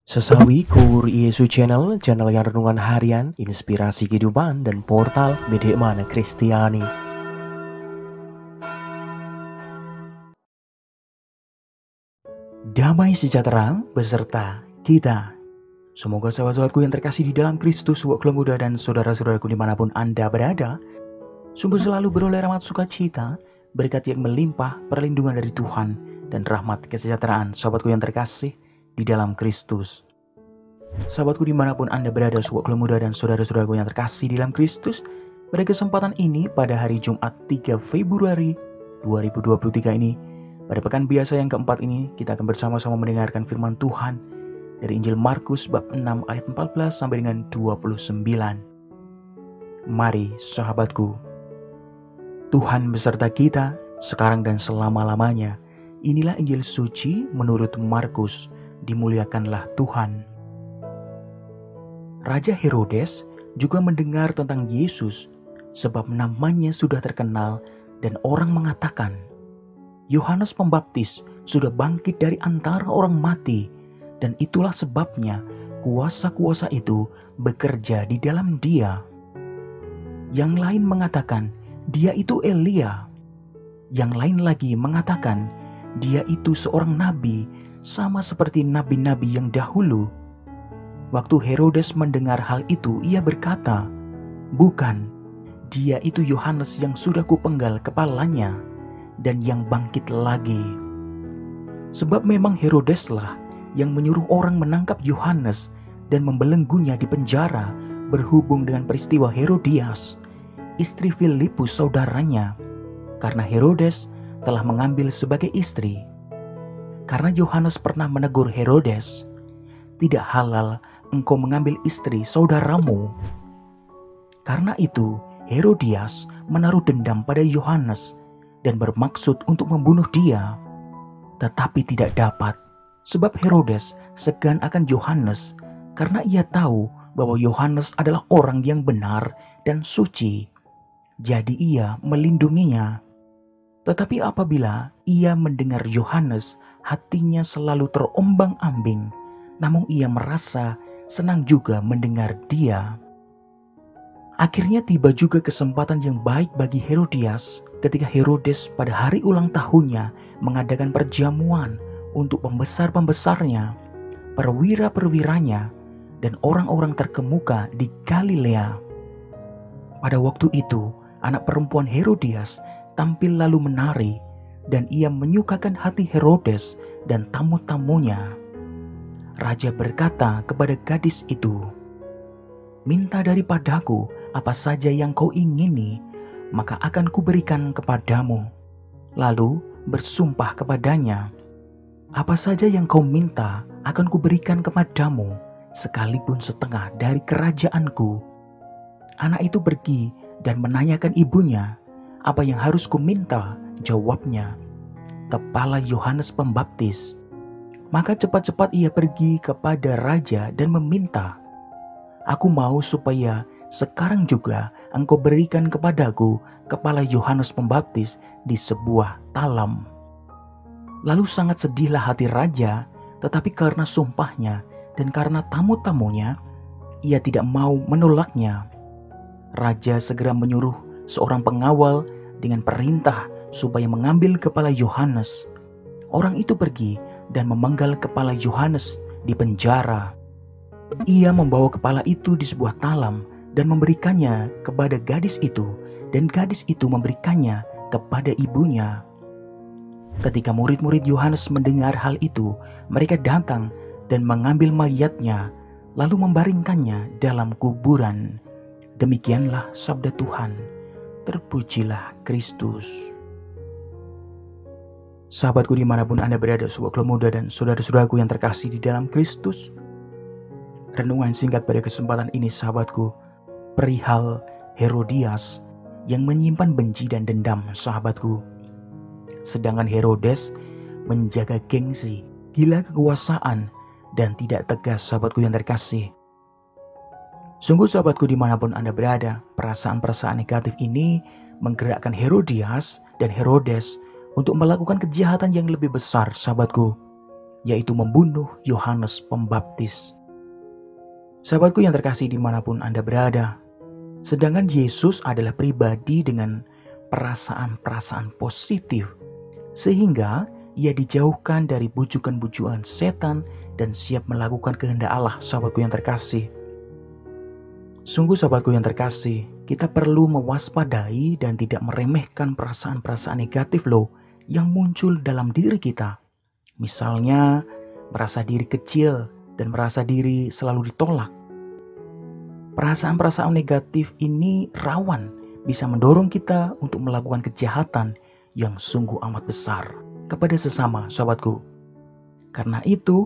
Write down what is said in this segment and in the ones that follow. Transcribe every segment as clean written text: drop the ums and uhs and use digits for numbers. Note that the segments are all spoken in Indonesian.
Sesawi Kur Yesu Channel yang renungan harian, inspirasi kehidupan, dan portal media mana Kristiani. Damai sejahtera beserta kita. Semoga sahabat-sahabatku yang terkasih di dalam Kristus, wakil muda dan saudara-saudaraku dimanapun Anda berada, sungguh selalu beroleh rahmat sukacita, berkat yang melimpah, perlindungan dari Tuhan, dan rahmat kesejahteraan sahabatku yang terkasih di dalam Kristus. Sahabatku dimanapun Anda berada, wakil muda dan saudara-saudaraku yang terkasih di dalam Kristus, pada kesempatan ini pada hari Jumat 3 Februari 2023 ini, pada pekan biasa yang keempat ini, kita akan bersama-sama mendengarkan firman Tuhan dari Injil Markus bab 6 ayat 14 sampai dengan 29. Mari sahabatku, Tuhan beserta kita sekarang dan selama-lamanya. Inilah Injil suci menurut Markus. Dimuliakanlah Tuhan. Raja Herodes juga mendengar tentang Yesus sebab namanya sudah terkenal dan orang mengatakan, Yohanes Pembaptis sudah bangkit dari antara orang mati, dan itulah sebabnya kuasa-kuasa itu bekerja di dalam dia. Yang lain mengatakan, dia itu Elia. Yang lain lagi mengatakan, dia itu seorang nabi, sama seperti nabi-nabi yang dahulu. Waktu Herodes mendengar hal itu, ia berkata, bukan, dia itu Yohanes yang sudah kupenggal kepalanya dan yang bangkit lagi. Sebab memang Herodeslah yang menyuruh orang menangkap Yohanes dan membelenggunya di penjara berhubung dengan peristiwa Herodias, istri Filipus saudaranya, karena Herodes telah mengambil sebagai istri. Karena Yohanes pernah menegur Herodes, tidak halal engkau mengambil istri saudaramu. Karena itu Herodias menaruh dendam pada Yohanes dan bermaksud untuk membunuh dia. Tetapi tidak dapat, sebab Herodes segan akan Yohanes karena ia tahu bahwa Yohanes adalah orang yang benar dan suci. Jadi ia melindunginya. Tetapi apabila ia mendengar Yohanes, hatinya selalu terombang-ambing, namun ia merasa senang juga mendengar dia. Akhirnya tiba juga kesempatan yang baik bagi Herodias ketika Herodes pada hari ulang tahunnya mengadakan perjamuan untuk pembesar-pembesarnya, perwira-perwiranya, dan orang-orang terkemuka di Galilea. Pada waktu itu, anak perempuan Herodias tampil lalu menari, dan ia menyukakan hati Herodes dan tamu-tamunya. Raja berkata kepada gadis itu, minta daripadaku apa saja yang kau ingini, maka akan kuberikan kepadamu. Lalu bersumpah kepadanya, apa saja yang kau minta akan kuberikan kepadamu, sekalipun setengah dari kerajaanku. Anak itu pergi dan menanyakan ibunya, apa yang harus kuminta? Jawabnya, kepala Yohanes Pembaptis. Maka cepat-cepat ia pergi kepada raja dan meminta, aku mau supaya sekarang juga engkau berikan kepadaku kepala Yohanes Pembaptis di sebuah talam. Lalu sangat sedihlah hati raja, tetapi karena sumpahnya dan karena tamu-tamunya, ia tidak mau menolaknya. Raja segera menyuruh seorang pengawal dengan perintah supaya mengambil kepala Yohanes. Orang itu pergi dan memenggal kepala Yohanes di penjara. Ia membawa kepala itu di sebuah talam dan memberikannya kepada gadis itu, dan gadis itu memberikannya kepada ibunya. Ketika murid-murid Yohanes mendengar hal itu, mereka datang dan mengambil mayatnya, lalu membaringkannya dalam kuburan. Demikianlah sabda Tuhan. Terpujilah Kristus. Sahabatku dimanapun Anda berada, wakil muda dan saudara-saudaraku yang terkasih di dalam Kristus, renungan singkat pada kesempatan ini sahabatku, perihal Herodias yang menyimpan benci dan dendam sahabatku. Sedangkan Herodes menjaga gengsi, gila kekuasaan, dan tidak tegas sahabatku yang terkasih. Sungguh sahabatku dimanapun Anda berada, perasaan-perasaan negatif ini menggerakkan Herodias dan Herodes untuk melakukan kejahatan yang lebih besar sahabatku, yaitu membunuh Yohanes Pembaptis. Sahabatku yang terkasih dimanapun Anda berada, sedangkan Yesus adalah pribadi dengan perasaan-perasaan positif, sehingga ia dijauhkan dari bujukan-bujukan setan dan siap melakukan kehendak Allah. Sahabatku yang terkasih, sungguh sahabatku yang terkasih, kita perlu mewaspadai dan tidak meremehkan perasaan-perasaan negatif yang muncul dalam diri kita. Misalnya, merasa diri kecil dan merasa diri selalu ditolak. Perasaan-perasaan negatif ini rawan bisa mendorong kita untuk melakukan kejahatan yang sungguh amat besar kepada sesama, sahabatku. Karena itu,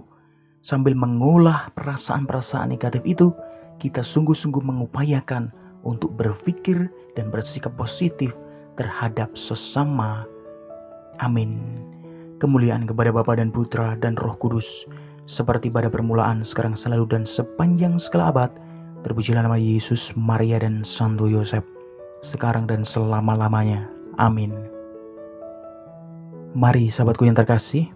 sambil mengolah perasaan-perasaan negatif itu, kita sungguh-sungguh mengupayakan untuk berpikir dan bersikap positif terhadap sesama. Amin. Kemuliaan kepada Bapa dan Putra dan Roh Kudus, seperti pada permulaan, sekarang, selalu, dan sepanjang segala abad. Terpujilah nama Yesus, Maria, dan Santo Yosef, sekarang dan selama-lamanya. Amin. Mari sahabatku yang terkasih,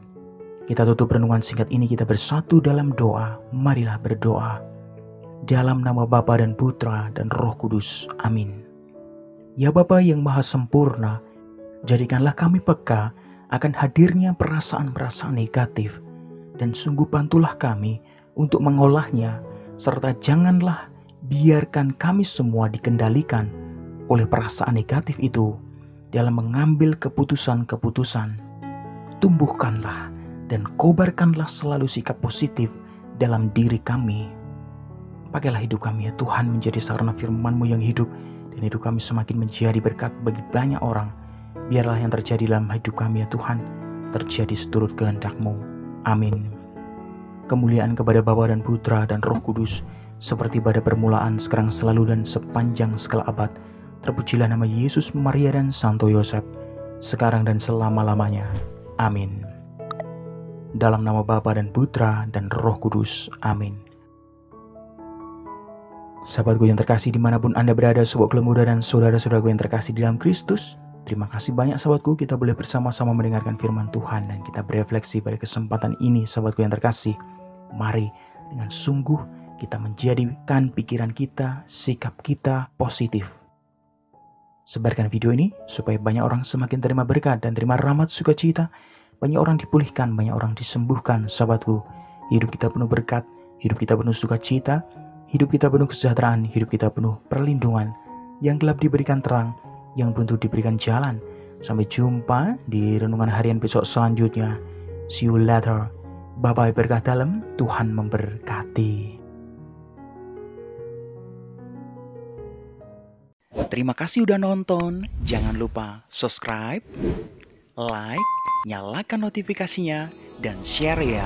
kita tutup renungan singkat ini, kita bersatu dalam doa. Marilah berdoa. Dalam nama Bapa dan Putra dan Roh Kudus. Amin. Ya Bapa yang Maha Sempurna, jadikanlah kami peka akan hadirnya perasaan-perasaan negatif, dan sungguh bantulah kami untuk mengolahnya, serta janganlah biarkan kami semua dikendalikan oleh perasaan negatif itu dalam mengambil keputusan-keputusan. Tumbuhkanlah dan kobarkanlah selalu sikap positif dalam diri kami. Pakailah hidup kami ya Tuhan menjadi sarana firman-Mu yang hidup, dan hidup kami semakin menjadi berkat bagi banyak orang. Biarlah yang terjadi dalam hidup kami ya Tuhan, terjadi seturut kehendak-Mu. Amin. Kemuliaan kepada Bapa dan Putra dan Roh Kudus, seperti pada permulaan, sekarang, selalu, dan sepanjang segala abad. Terpujilah nama Yesus, Maria, dan Santo Yosef, sekarang dan selama-lamanya. Amin. Dalam nama Bapa dan Putra dan Roh Kudus. Amin. Sahabatku yang terkasih dimanapun Anda berada, sobat muda dan saudara-saudaraku yang terkasih di dalam Kristus, terima kasih banyak sahabatku, kita boleh bersama-sama mendengarkan firman Tuhan dan kita berefleksi pada kesempatan ini. Sahabatku yang terkasih, mari dengan sungguh kita menjadikan pikiran kita, sikap kita positif. Sebarkan video ini supaya banyak orang semakin terima berkat dan terima rahmat sukacita. Banyak orang dipulihkan, banyak orang disembuhkan. Sahabatku, hidup kita penuh berkat, hidup kita penuh sukacita, hidup kita penuh kesejahteraan, hidup kita penuh perlindungan. Yang gelap diberikan terang, yang buntu diberikan jalan. Sampai jumpa di renungan harian besok selanjutnya. See you later. Bye-bye, berkah dalam, Tuhan memberkati. Terima kasih udah nonton. Jangan lupa subscribe, like, nyalakan notifikasinya, dan share ya.